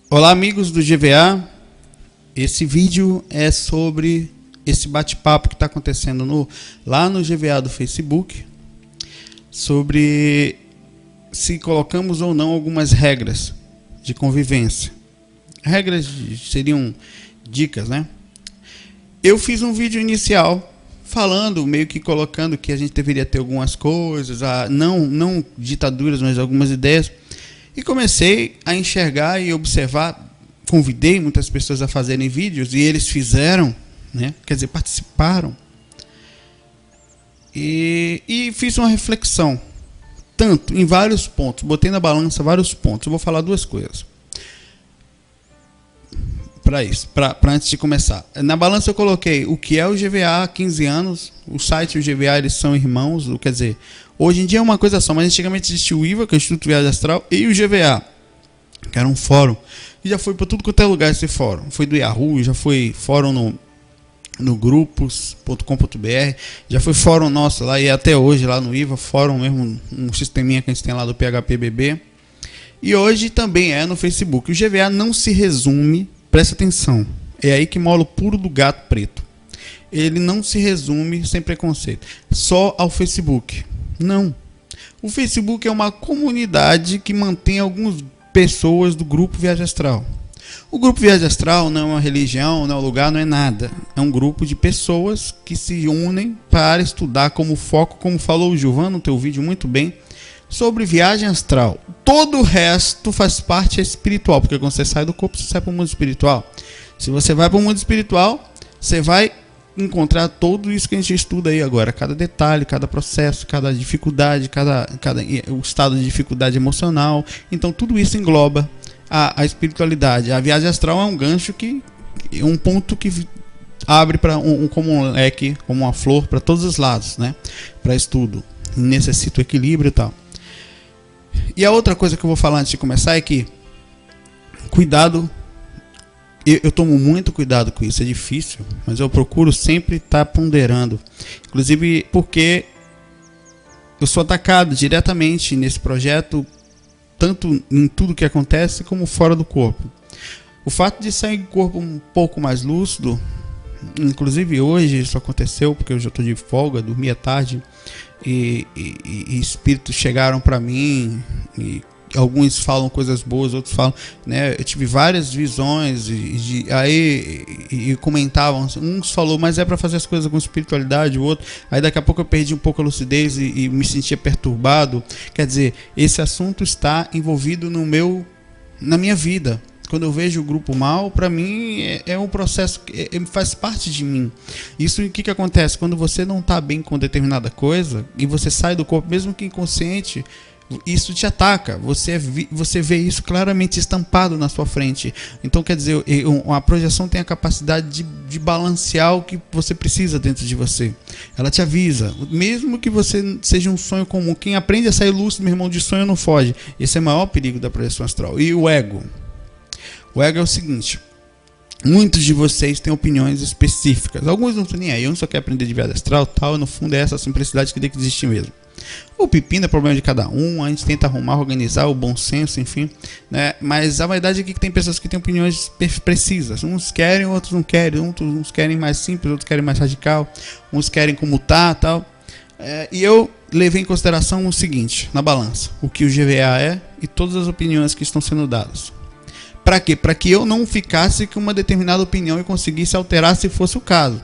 Olá, amigos do GVA. Esse vídeo é sobre esse bate-papo que está acontecendo lá no GVA do Facebook, sobre se colocamos ou não algumas regras de convivência. Regras seriam dicas, né? Eu fiz um vídeo inicial falando, meio que colocando que a gente deveria ter algumas coisas, não ditaduras, mas algumas ideias. E comecei a enxergar e observar, convidei muitas pessoas a fazerem vídeos e eles fizeram, né? Quer dizer, participaram. E fiz uma reflexão, tanto em vários pontos, botei na balança vários pontos. Eu vou falar duas coisas. Para isso, para antes de começar. Na balança eu coloquei o que é o GVA há 15 anos, o site e o GVA eles são irmãos, quer dizer, hoje em dia é uma coisa só, mas antigamente existia o IVA, que é o Instituto Viagem Astral, e o GVA, que era um fórum, e já foi para tudo quanto é lugar esse fórum. Foi do Yahoo, já foi fórum no grupos.com.br, já foi fórum nosso lá, e até hoje lá no IVA, fórum mesmo, um sisteminha que a gente tem lá do PHPBB, e hoje também é no Facebook. O GVA não se resume, presta atenção, é aí que mola o puro do gato preto. Ele não se resume, sem preconceito, só ao Facebook. Não. O Facebook é uma comunidade que mantém algumas pessoas do grupo Viagem Astral. O grupo Viagem Astral não é uma religião, não é um lugar, não é nada. É um grupo de pessoas que se unem para estudar como foco, como falou o Gilvan no teu vídeo muito bem, sobre viagem astral. Todo o resto faz parte espiritual, porque quando você sai do corpo, você sai para o mundo espiritual. Se você vai para o mundo espiritual, você vai encontrar tudo isso que a gente estuda aí agora, cada detalhe, cada processo, cada dificuldade, o estado de dificuldade emocional. Então tudo isso engloba a espiritualidade. A viagem astral é um gancho um ponto que abre para como um leque, como uma flor para todos os lados, né? Para estudo. Necessita o equilíbrio e tal. E a outra coisa que eu vou falar antes de começar é que cuidado. Eu tomo muito cuidado com isso, é difícil, mas eu procuro sempre estar ponderando. Inclusive porque eu sou atacado diretamente nesse projeto, tanto em tudo que acontece como fora do corpo. O fato de sair do corpo um pouco mais lúcido, inclusive hoje isso aconteceu porque eu já estou de folga, dormi à tarde e espíritos chegaram para mim e alguns falam coisas boas, outros falam, né? Eu tive várias visões e comentavam, uns falou, mas é para fazer as coisas com espiritualidade, o outro, aí daqui a pouco eu perdi um pouco a lucidez e me sentia perturbado. Quer dizer, esse assunto está envolvido na minha vida. Quando eu vejo o grupo mal, para mim é um processo que faz parte de mim. Isso, o que acontece? Quando você não está bem com determinada coisa e você sai do corpo, mesmo que inconsciente, isso te ataca, você vê isso claramente estampado na sua frente. Então quer dizer, a projeção tem a capacidade de balancear o que você precisa dentro de você. Ela te avisa, mesmo que você seja um sonho comum. Quem aprende a sair lúcido, meu irmão, de sonho não foge. Esse é o maior perigo da projeção astral. E o ego é o seguinte: muitos de vocês têm opiniões específicas, alguns não estão nem aí, eu não só quero aprender de viagem astral tal, no fundo é essa simplicidade que tem que existir mesmo. O pepino é problema de cada um, a gente tenta arrumar, organizar o bom senso, enfim, né? Mas a verdade é que tem pessoas que têm opiniões precisas. Uns querem, outros não querem. Uns querem mais simples, outros querem mais radical. Uns querem comutar, tal. E eu levei em consideração o seguinte, na balança: o que o GVA é e todas as opiniões que estão sendo dadas. Para quê? Para que eu não ficasse com uma determinada opinião e conseguisse alterar se fosse o caso.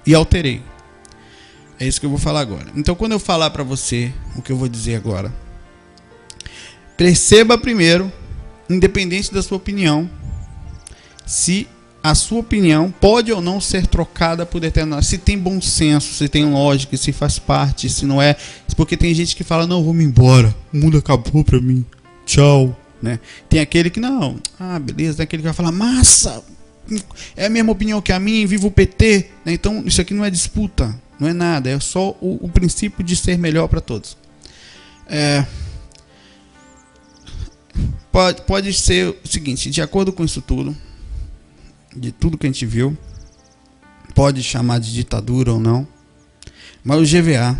E alterei. É isso que eu vou falar agora. Então, quando eu falar para você o que eu vou dizer agora, perceba primeiro, independente da sua opinião, se a sua opinião pode ou não ser trocada por determinada, se tem bom senso, se tem lógica, se faz parte, se não é. Porque tem gente que fala, não, vou-me embora, o mundo acabou para mim, tchau, né? Tem aquele que não, beleza, tem aquele que vai falar, massa, é a mesma opinião que a minha, viva o PT, né? Então isso aqui não é disputa. Não é nada, é só o princípio de ser melhor para todos. Pode ser o seguinte, de acordo com isso tudo, de tudo que a gente viu, pode chamar de ditadura ou não, mas o GVA,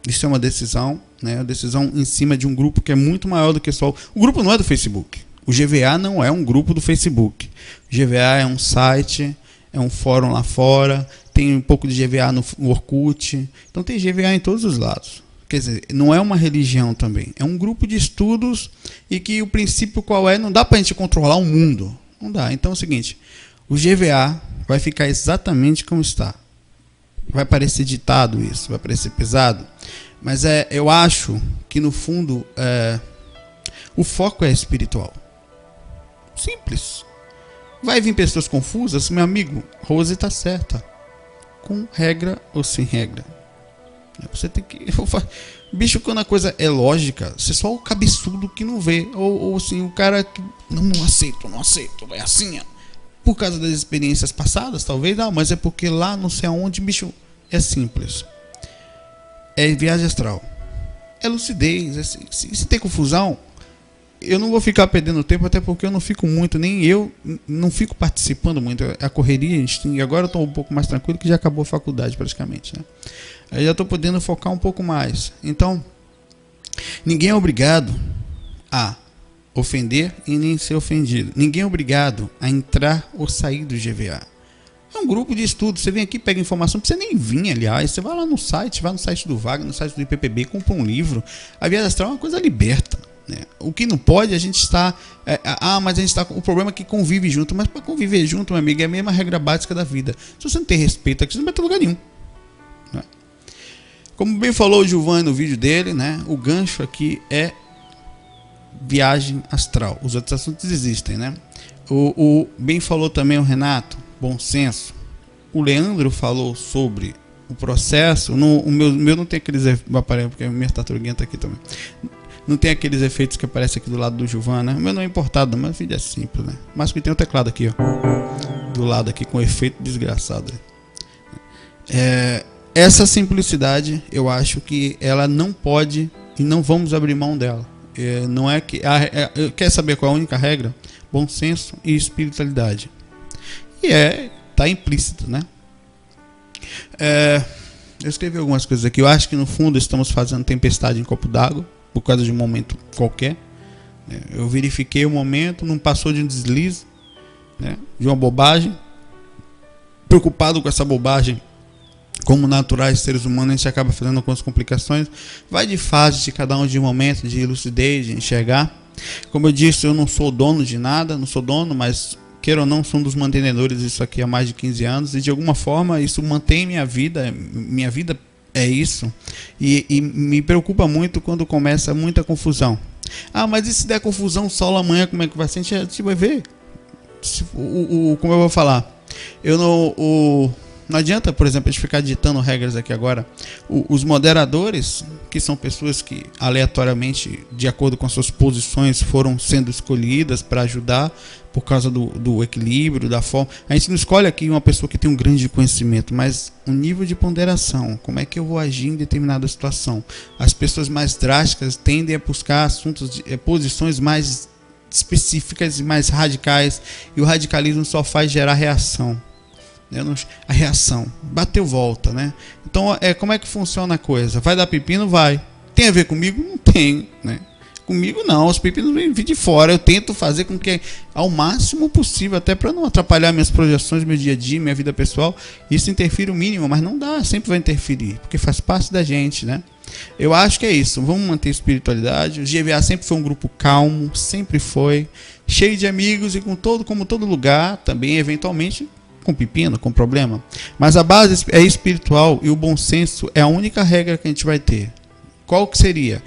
isso é uma decisão, né? Uma decisão em cima de um grupo que é muito maior do que só... O grupo não é do Facebook, O GVA não é um grupo do Facebook. O GVA é um site, é um fórum lá fora, tem um pouco de GVA no Orkut. Então tem GVA em todos os lados. Quer dizer, não é uma religião também. É um grupo de estudos e que o princípio qual é? Não dá para a gente controlar o mundo. Não dá. Então é o seguinte, o GVA vai ficar exatamente como está. Vai parecer ditado isso, vai parecer pesado. Mas eu acho que no fundo o foco é espiritual. Simples. Vai vir pessoas confusas, meu amigo, Rose está certa. Com regra ou sem regra. Você tem que... Bicho, quando a coisa é lógica, você só o cabeçudo que não vê. Ou assim, o cara que... Não aceito, é assim, ó. Por causa das experiências passadas, talvez. Não, mas é porque lá não sei aonde, bicho, é simples. É viagem astral. É lucidez. Se tem confusão, eu não vou ficar perdendo tempo, até porque eu não fico muito, nem eu não fico participando muito. A correria, e agora eu estou um pouco mais tranquilo, que já acabou a faculdade praticamente, né? Aí já estou podendo focar um pouco mais. Então, ninguém é obrigado a ofender e nem ser ofendido. Ninguém é obrigado a entrar ou sair do GVA. É um grupo de estudo. Você vem aqui, pega informação, não precisa nem vir, aliás. Você vai lá no site, vai no site do Wagner, no site do IPPB, compra um livro. A viagem astral é uma coisa liberta, né? O que não pode, a gente está... mas a gente está... O problema é que convive junto. Mas para conviver junto, meu amigo, é a mesma regra básica da vida. Se você não tem respeito aqui, você não vai ter lugar nenhum. Como bem falou o Giovanni no vídeo dele, né? O gancho aqui é viagem astral. Os outros assuntos existem, né? O bem falou também o Renato, bom senso. O Leandro falou sobre o processo. O meu não tem aqueles aparelhos, porque a minha tartaruguinha está aqui também. Não tem aqueles efeitos que aparecem aqui do lado do Giovanni, né? O meu não é importado, mas o vídeo é simples, né? Mas que tem o teclado aqui, ó. Do lado aqui, com efeito desgraçado. Essa simplicidade, eu acho que ela não pode e não vamos abrir mão dela. Não é que quer saber qual é a única regra? Bom senso e espiritualidade. E tá implícito, né? Eu escrevi algumas coisas aqui. Eu acho que no fundo estamos fazendo tempestade em copo d'água por causa de um momento qualquer. Eu verifiquei o momento, não passou de um deslize, né? De uma bobagem. Preocupado com essa bobagem, como naturais seres humanos, a gente acaba fazendo algumas complicações. Vai de fase de cada um, de momento, de lucidez, de enxergar. Como eu disse, eu não sou dono de nada, não sou dono, mas queira ou não, sou um dos mantenedores disso aqui há mais de 15 anos. E de alguma forma isso mantém minha vida é isso. E me preocupa muito quando começa muita confusão. Mas e se der confusão solo amanhã, como é que vai ser? A gente vai ver. Como eu vou falar? Não adianta, por exemplo, a gente ficar ditando regras aqui agora. Os moderadores, que são pessoas que aleatoriamente, de acordo com as suas posições, foram sendo escolhidas para ajudar por causa do equilíbrio, da forma. A gente não escolhe aqui uma pessoa que tem um grande conhecimento, mas um nível de ponderação. Como é que eu vou agir em determinada situação? As pessoas mais drásticas tendem a buscar posições mais específicas e mais radicais. E o radicalismo só faz gerar reação. A reação, bateu, volta, né? Então, como é que funciona a coisa? Vai dar pepino? Vai. Tem a ver comigo? Não tem, né? Comigo não, os pepinos vêm de fora. Eu tento fazer com que, ao máximo possível, até para não atrapalhar minhas projeções, meu dia a dia, minha vida pessoal, isso interfere o mínimo, mas não dá, sempre vai interferir, porque faz parte da gente, né? Eu acho que é isso, vamos manter a espiritualidade. O GVA sempre foi um grupo calmo, sempre foi, cheio de amigos e como todo lugar, também eventualmente com pepino, com problema, mas a base é espiritual e o bom senso é a única regra que a gente vai ter. Qual que seria?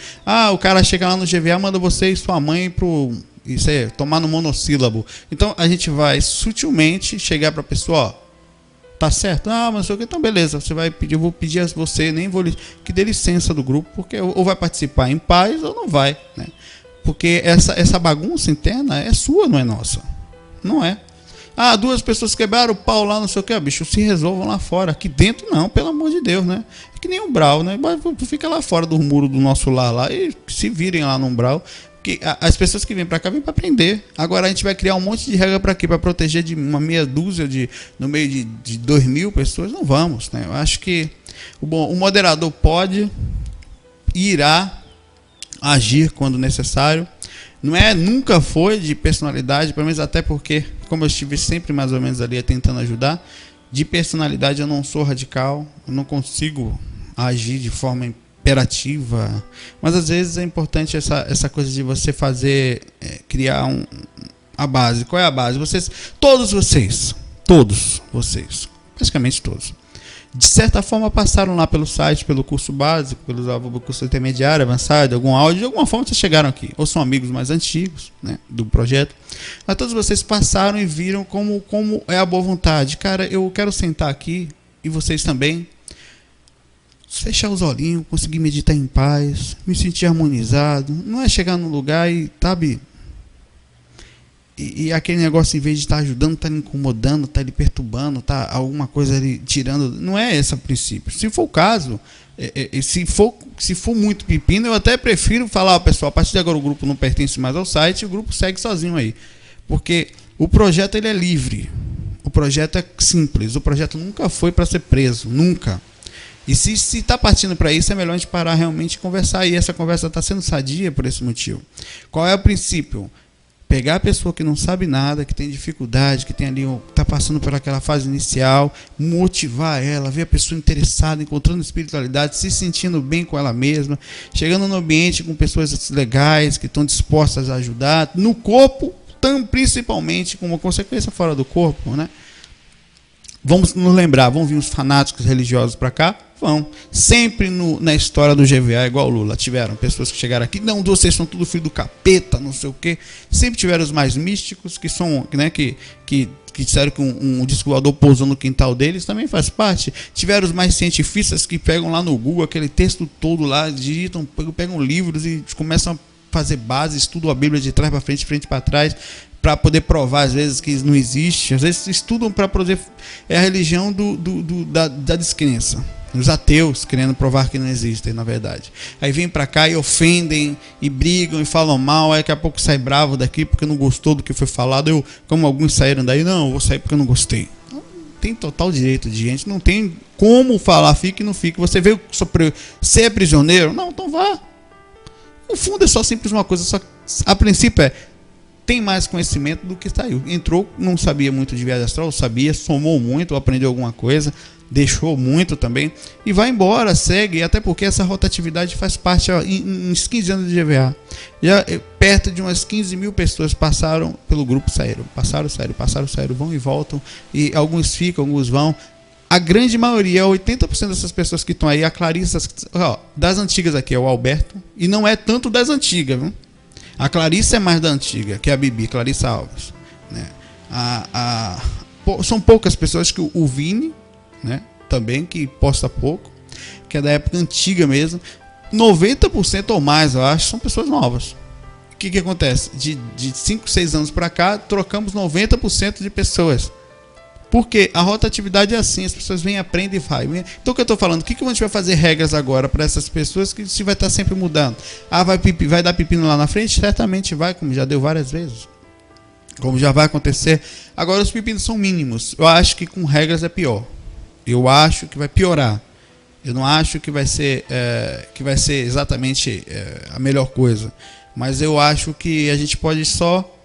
O cara chega lá no GVA, manda você e sua mãe tomar no monossílabo. Então a gente vai sutilmente chegar para a pessoa, tá certo? Mas sei o que, então beleza, você vai pedir, eu vou pedir a você, nem vou que dê licença do grupo, porque ou vai participar em paz ou não vai, né? Porque essa bagunça interna é sua, não é nossa. Não é. Duas pessoas quebraram o pau lá, não sei o que, bicho, se resolvam lá fora. Aqui dentro não, pelo amor de Deus, né? É que nem umbral, né? Fica lá fora do muro do nosso lar lá e se virem lá no umbral. Porque as pessoas que vêm pra cá vêm pra aprender. Agora a gente vai criar um monte de regra pra quê? Pra proteger de uma meia dúzia no meio de 2.000 pessoas? Não vamos, né? Eu acho que o moderador pode e irá agir quando necessário. Nunca foi de personalidade, pelo menos até porque, como eu estive sempre mais ou menos ali tentando ajudar, de personalidade eu não sou radical, eu não consigo agir de forma imperativa, mas às vezes é importante essa coisa de você fazer, criar a base. Qual é a base? Todos vocês, praticamente todos, de certa forma passaram lá pelo site, pelo curso básico, pelo curso intermediário, avançado, algum áudio, de alguma forma vocês chegaram aqui, ou são amigos mais antigos, né, do projeto, mas todos vocês passaram e viram como é a boa vontade. Cara, eu quero sentar aqui, e vocês também, fechar os olhinhos, conseguir meditar em paz, me sentir harmonizado, não é chegar num lugar e, sabe, e aquele negócio, em vez de estar ajudando, está lhe incomodando, está lhe perturbando, está alguma coisa ali tirando. Não é esse o princípio. Se for o caso, se for muito pepino, eu até prefiro falar, pessoal, a partir de agora o grupo não pertence mais ao site, o grupo segue sozinho aí. Porque o projeto ele é livre, o projeto é simples, o projeto nunca foi para ser preso, nunca. E se está partindo para isso, é melhor a gente parar realmente e conversar. E essa conversa está sendo sadia por esse motivo. Qual é o princípio? Pegar a pessoa que não sabe nada, que tem dificuldade, que tem ali, está passando por aquela fase inicial, motivar ela, ver a pessoa interessada, encontrando espiritualidade, se sentindo bem com ela mesma, chegando no ambiente com pessoas legais, que estão dispostas a ajudar, no corpo, principalmente, como consequência fora do corpo, né? Vamos nos lembrar, vão vir os fanáticos religiosos para cá? Vão. Sempre na história do GVA, igual o Lula, tiveram pessoas que chegaram aqui, não, vocês são tudo filho do capeta, não sei o quê. Sempre tiveram os mais místicos, que são, né, que disseram que um disco voador pousou no quintal deles, também faz parte. Tiveram os mais cientifistas que pegam lá no Google aquele texto todo lá, digitam, pegam livros e começam a fazer base, estudam a Bíblia de trás para frente para trás, para poder provar às vezes que não existe. Às vezes estudam para poder... É a religião da descrença. Os ateus querendo provar que não existem, na verdade. Aí vêm para cá e ofendem, e brigam, e falam mal, aí daqui a pouco sai bravo daqui porque não gostou do que foi falado. Como alguns saíram daí, não, eu vou sair porque eu não gostei. Não tem total direito de gente, não tem como falar fique e não fique. Você veio ser prisioneiro? Não, então vá. No fundo é só simples uma coisa, só a princípio tem mais conhecimento do que saiu. Entrou, não sabia muito de viagem astral, sabia, somou muito, aprendeu alguma coisa, deixou muito também, e vai embora, segue, até porque essa rotatividade faz parte, uns 15 anos de GVA. Já perto de umas 15 mil pessoas passaram pelo grupo, saíram, vão e voltam, e alguns ficam, alguns vão. A grande maioria, 80% dessas pessoas que estão aí, a Clarissa, das antigas aqui é o Alberto, e não é tanto das antigas, viu? A Clarissa é mais da antiga, que é a Bibi, Clarissa Alves, né? São poucas pessoas, que o Vini, né, também, que posta pouco, que é da época antiga mesmo. 90% ou mais, eu acho, são pessoas novas. O que acontece? De 5, 6 anos para cá, trocamos 90% de pessoas. Porque a rotatividade é assim, as pessoas vêm, aprendem e vai. Então o que eu estou falando? O que a gente vai fazer regras agora para essas pessoas que se vai estar sempre mudando? Vai dar pepino lá na frente? Certamente vai, como já deu várias vezes. Como já vai acontecer. Agora os pepinos são mínimos. Eu acho que com regras é pior. Eu acho que vai piorar. Eu não acho que vai ser exatamente a melhor coisa. Mas eu acho que a gente pode só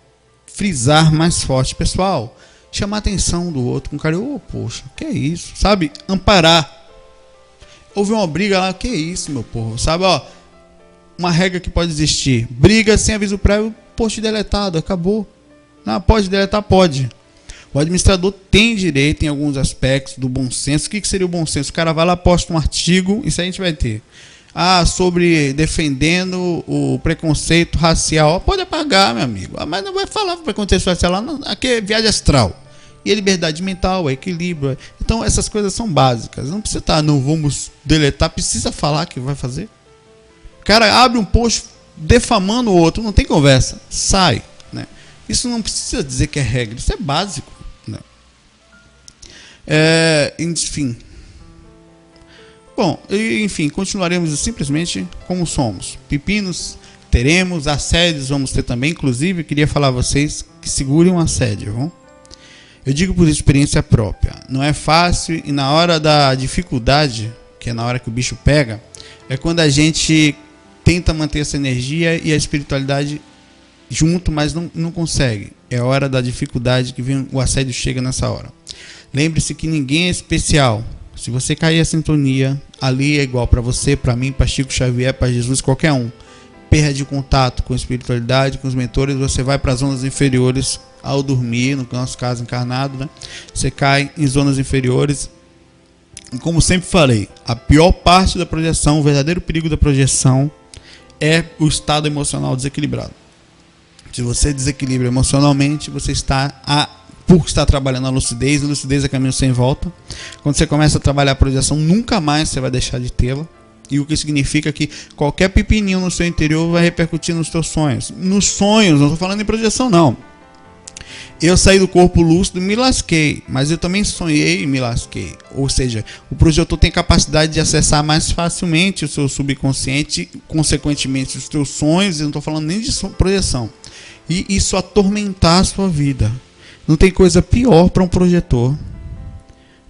frisar mais forte. Pessoal, chamar a atenção do outro com carinho. Poxa, que é isso? Sabe? Amparar. Houve uma briga lá, que é isso, meu povo? Sabe, uma regra que pode existir. Briga sem aviso prévio, post deletado, acabou. Não, pode deletar? Pode. O administrador tem direito em alguns aspectos do bom senso. O que seria o bom senso? O cara vai lá, posta um artigo, isso aí a gente vai ter. Sobre defendendo o preconceito racial. Pode apagar, meu amigo. Mas não vai falar preconceito racial lá, não. Aqui é viagem astral. E a liberdade mental, é equilíbrio. Então essas coisas são básicas. Não precisa não vamos deletar, precisa falar que vai fazer. O cara abre um post defamando o outro, não tem conversa. Sai, né? Isso não precisa dizer que é regra, isso é básico, né? Enfim. Bom, enfim, continuaremos simplesmente como somos. Pepinos teremos, assédios vamos ter também. Inclusive, queria falar a vocês que segurem um assédio, viu? Eu digo por experiência própria. Não é fácil, e na hora da dificuldade, que é na hora que o bicho pega, é quando a gente tenta manter essa energia e a espiritualidade junto, mas não consegue. É a hora da dificuldade que vem, o assédio chega nessa hora. Lembre-se que ninguém é especial. Se você cair a sintonia, ali é igual para você, para mim, para Chico Xavier, para Jesus, qualquer um. Perde contato com a espiritualidade, com os mentores, você vai para as zonas inferiores ao dormir, no nosso caso encarnado, né? Você cai em zonas inferiores. E como sempre falei, a pior parte da projeção, o verdadeiro perigo da projeção é o estado emocional desequilibrado. Se você desequilibra emocionalmente, você está por estar trabalhando a lucidez é caminho sem volta. Quando você começa a trabalhar a projeção, nunca mais você vai deixar de tê-la. E o que significa que qualquer pepininho no seu interior vai repercutir nos seus sonhos. Nos sonhos, não estou falando em projeção não. Eu saí do corpo lúcido e me lasquei, mas eu também sonhei e me lasquei. Ou seja, o projetor tem capacidade de acessar mais facilmente o seu subconsciente, consequentemente os seus sonhos, eu não estou falando nem de projeção. E isso atormentar a sua vida. Não tem coisa pior para um projetor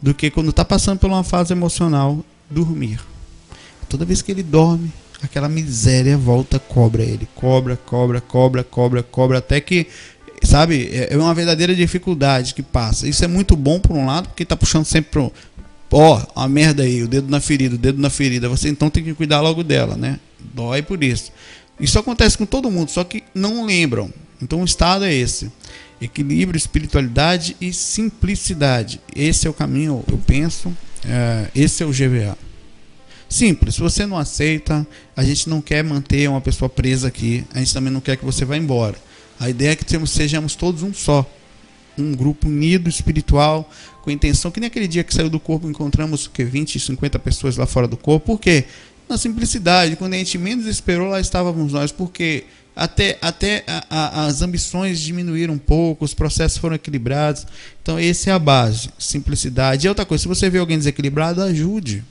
do que quando está passando por uma fase emocional, dormir. Toda vez que ele dorme, aquela miséria volta, cobra ele. Cobra, até que, sabe, é uma verdadeira dificuldade que passa. Isso é muito bom por um lado, porque está puxando sempre pro... a merda aí, o dedo na ferida. Você então tem que cuidar logo dela, né? Dói por isso. Isso acontece com todo mundo, só que não lembram. Então o estado é esse. Equilíbrio, espiritualidade e simplicidade. Esse é o caminho, eu penso. Esse é o GVA. Simples, se você não aceita, a gente não quer manter uma pessoa presa aqui, a gente também não quer que você vá embora. A ideia é que sejamos todos um só, um grupo unido, espiritual, com a intenção, que nem aquele dia que saiu do corpo, encontramos 20, 50 pessoas lá fora do corpo. Por quê? Na simplicidade, quando a gente menos esperou, lá estávamos nós, porque até as ambições diminuíram um pouco, os processos foram equilibrados. Então essa é a base, simplicidade. E outra coisa, se você vê alguém desequilibrado, ajude.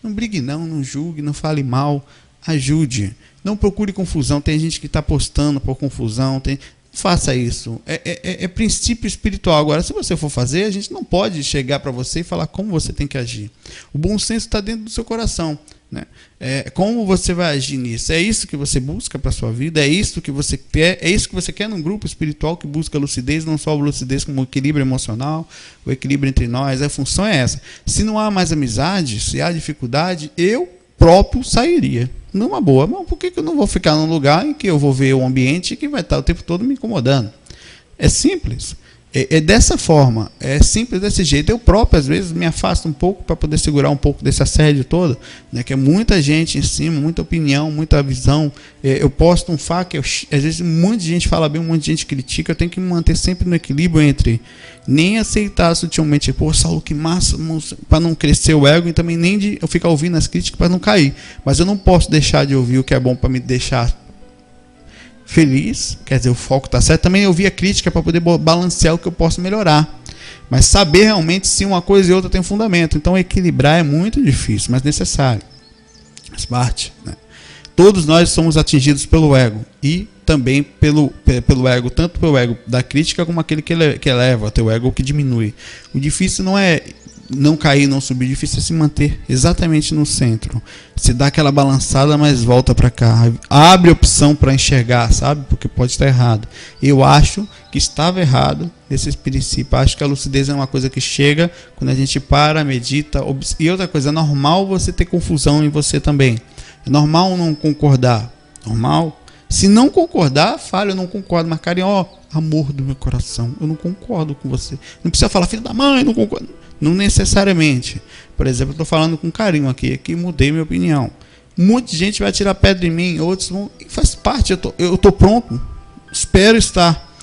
Não brigue não julgue, não fale mal, ajude. Não procure confusão, tem gente que está postando por confusão, não faça isso. É princípio espiritual. Agora, se você for fazer, a gente não pode chegar para você e falar como você tem que agir. O bom senso está dentro do seu coração, né? Como você vai agir nisso? É isso que você busca para a sua vida? É isso que você quer? É isso que você quer num grupo espiritual que busca lucidez, não só a lucidez como o equilíbrio emocional, o equilíbrio entre nós? A função é essa. Se não há mais amizade, se há dificuldade, eu próprio sairia. Numa boa. Mas por que eu não vou ficar num lugar em que eu vou ver o ambiente que vai estar o tempo todo me incomodando? É simples. É dessa forma, é simples desse jeito. Eu próprio, às vezes, me afasto um pouco para poder segurar um pouco desse assédio todo, né, que é muita gente em cima, muita opinião, muita visão. Eu posto um fato, às vezes, um monte de gente fala bem, um monte de gente critica. Eu tenho que me manter sempre no equilíbrio entre nem aceitar sutilmente, pô, Saulo, que massa, para não crescer o ego, e também nem de eu ficar ouvindo as críticas para não cair. Mas eu não posso deixar de ouvir o que é bom para me deixar feliz, quer dizer, o foco está certo. Também ouvir a crítica para poder balancear o que eu posso melhorar, mas saber realmente se uma coisa e outra tem fundamento. Então equilibrar é muito difícil, mas necessário, faz parte, né? Todos nós somos atingidos pelo ego, e também pelo ego, tanto pelo ego da crítica como aquele que eleva, o teu ego que diminui. O difícil não é não cair, não subir, difícil é se manter exatamente no centro. Se dá aquela balançada, mas volta para cá. Abre opção para enxergar, sabe? Porque pode estar errado. Eu acho que estava errado nesses princípios. Acho que a lucidez é uma coisa que chega quando a gente para, medita. E outra coisa, é normal você ter confusão em você também. É normal não concordar. Normal. Se não concordar, fale, eu não concordo. Mas, carinho, amor do meu coração, eu não concordo com você. Não precisa falar, filho da mãe, não concordo. Não necessariamente. Por exemplo, eu estou falando com carinho aqui mudei minha opinião. Muita gente vai tirar pedra em mim, outros vão. Faz parte, eu estou pronto. Espero estar.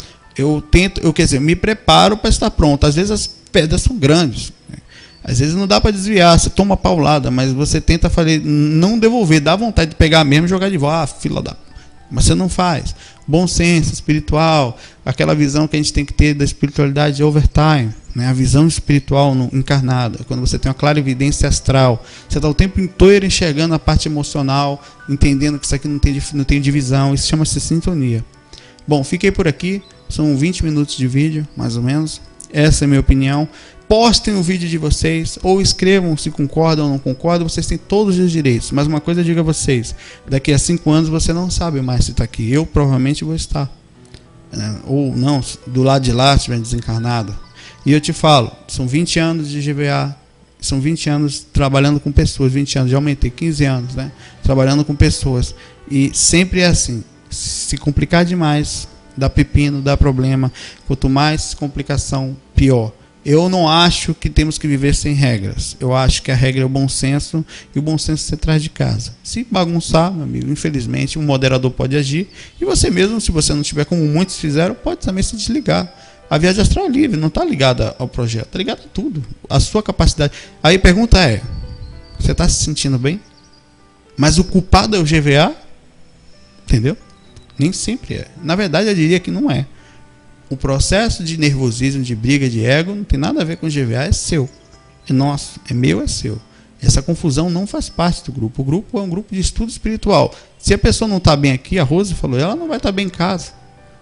Quer dizer, me preparo para estar pronto. Às vezes as pedras são grandes. Às vezes não dá para desviar, você toma paulada, mas você tenta não devolver, dá vontade de pegar mesmo e jogar de volta. Fila da. Mas você não faz. Bom senso espiritual, aquela visão que a gente tem que ter da espiritualidade overtime, né? A visão espiritual encarnada, quando você tem uma clara evidência astral, você está o tempo inteiro enxergando a parte emocional, entendendo que isso aqui não tem divisão, isso chama-se sintonia. Bom, fiquei por aqui, são 20 minutos de vídeo, mais ou menos, essa é a minha opinião. Postem o vídeo de vocês, ou escrevam se concordam ou não concordam, vocês têm todos os direitos. Mas uma coisa eu digo a vocês, daqui a 5 anos você não sabe mais se está aqui, eu provavelmente vou estar. né? Ou não, do lado de lá estiver desencarnado. E eu te falo, são 20 anos de GVA, são 20 anos trabalhando com pessoas, 20 anos, já aumentei 15 anos, né? Trabalhando com pessoas. E sempre é assim, se complicar demais, dá pepino, dá problema. Quanto mais complicação, pior. Eu não acho que temos que viver sem regras. Eu acho que a regra é o bom senso, e o bom senso você traz de casa. Se bagunçar, meu amigo, infelizmente, um moderador pode agir, e você mesmo, se você não tiver como muitos fizeram, pode também se desligar. A viagem astral é livre, não está ligada ao projeto, está ligada a tudo, a sua capacidade. Aí a pergunta é, você está se sentindo bem? Mas o culpado é o GVA? Entendeu? Nem sempre é. Na verdade, eu diria que não é. O processo de nervosismo, de briga, de ego, não tem nada a ver com o GVA, é seu. É nosso, é meu, é seu. Essa confusão não faz parte do grupo. O grupo é um grupo de estudo espiritual. Se a pessoa não está bem aqui, a Rose falou, ela não vai estar bem em casa.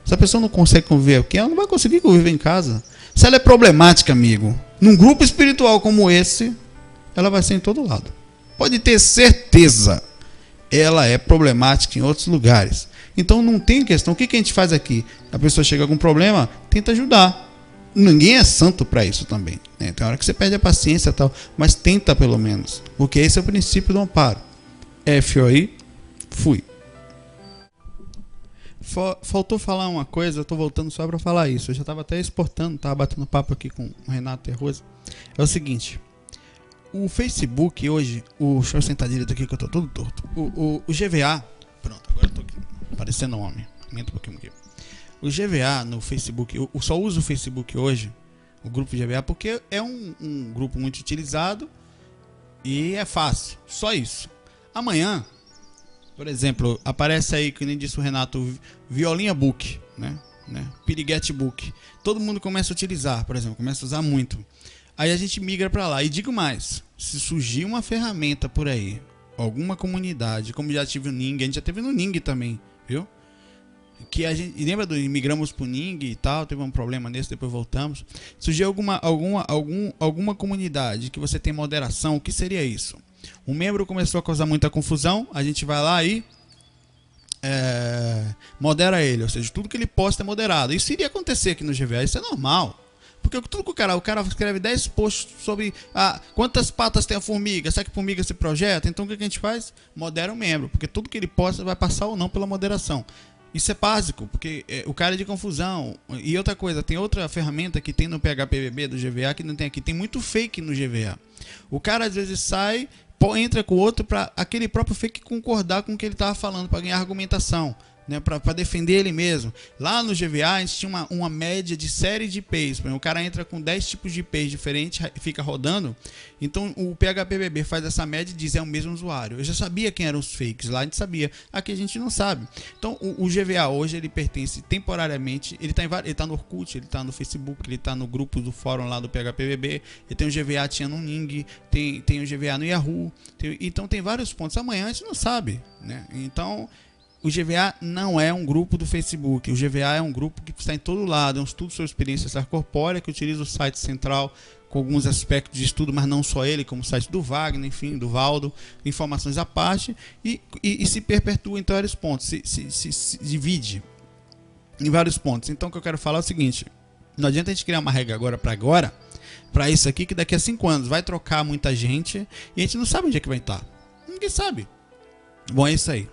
Se a pessoa não consegue conviver aqui, ela não vai conseguir conviver em casa. Se ela é problemática, amigo, num grupo espiritual como esse, ela vai ser em todo lado. Pode ter certeza. Ela é problemática em outros lugares. Então não tem questão. O que a gente faz aqui? A pessoa chega com um problema, tenta ajudar. Ninguém é santo para isso também, né? Tem hora que você perde a paciência e tal, mas tenta pelo menos. Porque esse é o princípio do amparo. FOI, fui. Faltou falar uma coisa, eu estou voltando só para falar isso. Eu já estava até exportando, estava batendo papo aqui com o Renato e a Rosa. É o seguinte. O Facebook hoje, deixa eu sentar direito aqui que eu tô todo torto. O GVA, pronto, agora eu tô aqui, parecendo homem. Aumenta um pouquinho aqui. O GVA no Facebook, eu só uso o Facebook hoje, o grupo GVA, porque é um grupo muito utilizado e é fácil, só isso. Amanhã, por exemplo, aparece aí, que nem disse o Renato, Violinha Book, né? Piriguete Book. Todo mundo começa a utilizar, por exemplo, começa a usar muito. Aí a gente migra para lá. E digo mais, se surgir uma ferramenta por aí, alguma comunidade, como já tive o Ning, a gente já teve no Ning também, viu? Que a gente, lembra do migramos pro Ning e tal, teve um problema nesse, depois voltamos. Surgiu alguma comunidade que você tem moderação, o que seria isso? Um membro começou a causar muita confusão, a gente vai lá e modera ele, ou seja, tudo que ele posta é moderado. Isso iria acontecer aqui no GVA, isso é normal. Porque tudo que o cara escreve 10 posts sobre quantas patas tem a formiga, será que a formiga se projeta? Então o que a gente faz? Modera o membro, porque tudo que ele posta vai passar ou não pela moderação. Isso é básico, porque o cara é de confusão. E outra coisa, tem outra ferramenta que tem no PHPBB do GVA que não tem aqui. Tem muito fake no GVA. O cara às vezes sai, entra com o outro para aquele próprio fake concordar com o que ele estava falando, para ganhar argumentação, né, para defender ele mesmo. Lá no GVA a gente tinha uma média de série de IPs. O cara entra com 10 tipos de IPs diferentes, fica rodando. Então o PHPBB faz essa média e diz é o mesmo usuário. Eu já sabia quem eram os fakes, lá a gente sabia. Aqui a gente não sabe. Então o GVA hoje ele pertence temporariamente, ele tá no Orkut, ele tá no Facebook, ele tá no grupo do fórum lá do PHPBB, ele tem o GVA, tinha no Ning, tem o GVA no Yahoo, então tem vários pontos. Amanhã a gente não sabe, né? Então o GVA não é um grupo do Facebook. O GVA é um grupo que está em todo lado. É um estudo sobre experiência extracorpórea que utiliza o site central com alguns aspectos de estudo, mas não só ele, como o site do Wagner, enfim, do Valdo, informações à parte, e se perpetua em vários pontos, se divide em vários pontos. Então o que eu quero falar é o seguinte: não adianta a gente criar uma regra agora, para isso aqui, que daqui a 5 anos vai trocar muita gente e a gente não sabe onde é que vai estar. Ninguém sabe. Bom, é isso aí.